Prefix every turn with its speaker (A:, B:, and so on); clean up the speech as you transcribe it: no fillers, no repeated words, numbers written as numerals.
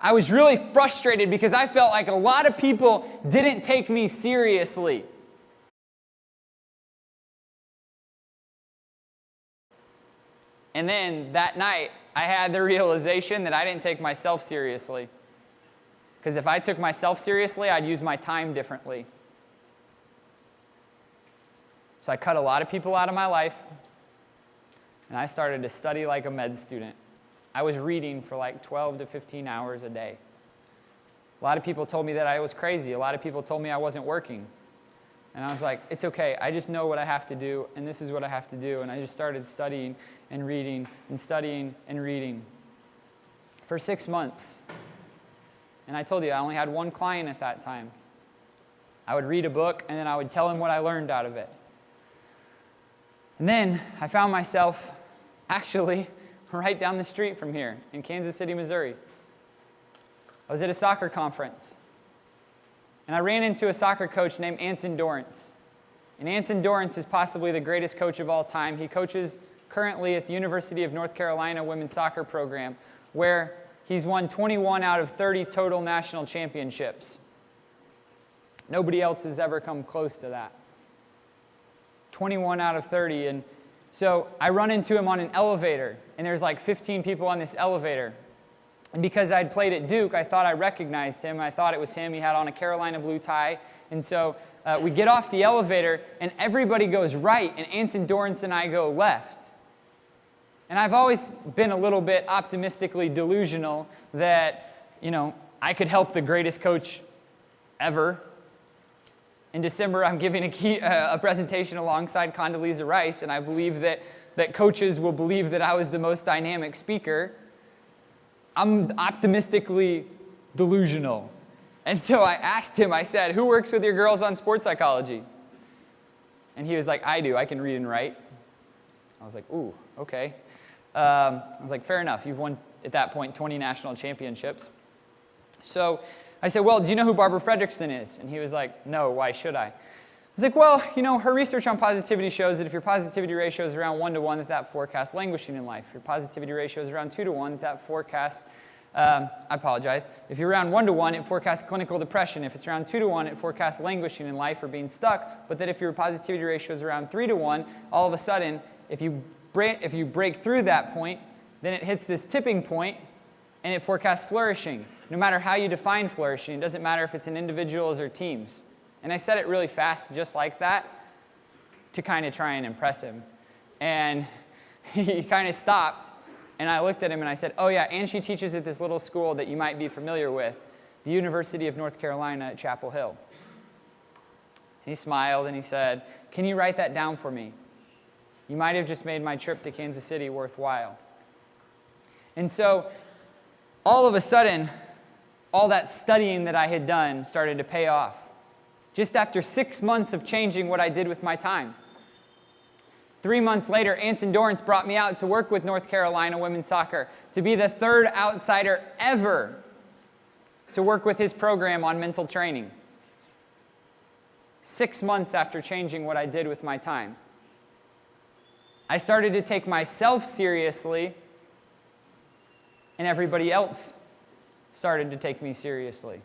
A: I was really frustrated because I felt like a lot of people didn't take me seriously. And then that night, I had the realization that I didn't take myself seriously. Because if I took myself seriously, I'd use my time differently. So I cut a lot of people out of my life, and I started to study like a med student. I was reading for like 12 to 15 hours a day. A lot of people told me that I was crazy. A lot of people told me I wasn't working. And I was like, it's okay. I just know what I have to do, and this is what I have to do. And I just started studying and reading and studying and reading for 6 months. And I told you, I only had one client at that time. I would read a book, and then I would tell him what I learned out of it. And then I found myself actually right down the street from here in Kansas City, Missouri. I was at a soccer conference. And I ran into a soccer coach named Anson Dorrance. And Anson Dorrance is possibly the greatest coach of all time. He coaches currently at the University of North Carolina women's soccer program, where he's won 21 out of 30 total national championships. Nobody else has ever come close to that. 21 out of 30. And so I run into him on an elevator, and there's like 15 people on this elevator. And because I'd played at Duke, I thought I recognized him. I thought it was him. He had on a Carolina blue tie. And so we get off the elevator, and everybody goes right, and Anson Dorrance and I go left. And I've always been a little bit optimistically delusional that, I could help the greatest coach ever. In December, I'm giving a presentation alongside Condoleezza Rice, and I believe that coaches will believe that I was the most dynamic speaker. I'm optimistically delusional. And so I asked him, I said, who works with your girls on sports psychology? And he was like, I do. I can read and write. I was like, ooh, okay. I was like, fair enough. You've won, at that point, 20 national championships. So I said, well, do you know who Barbara Fredrickson is? And he was like, no, why should I? I was like, well, her research on positivity shows that if your positivity ratio is around 1-to-1, that forecasts languishing in life. If your positivity ratio is around 2-to-1, that forecasts, if you're around 1-to-1, it forecasts clinical depression. If it's around 2-to-1, it forecasts languishing in life or being stuck. But that if your positivity ratio is around 3-to-1, all of a sudden, if you break through that point, then it hits this tipping point, and it forecasts flourishing. No matter how you define flourishing, it doesn't matter if it's in individuals or teams. And I said it really fast, just like that, to kind of try and impress him. And he kind of stopped, and I looked at him and I said, oh yeah, and she teaches at this little school that you might be familiar with, the University of North Carolina at Chapel Hill. And he smiled and he said, can you write that down for me? You might have just made my trip to Kansas City worthwhile. And so, all of a sudden, all that studying that I had done started to pay off. Just after 6 months of changing what I did with my time. 3 months later, Anson Dorrance brought me out to work with North Carolina women's soccer, to be the third outsider ever to work with his program on mental training. 6 months after changing what I did with my time. I started to take myself seriously, and everybody else started to take me seriously.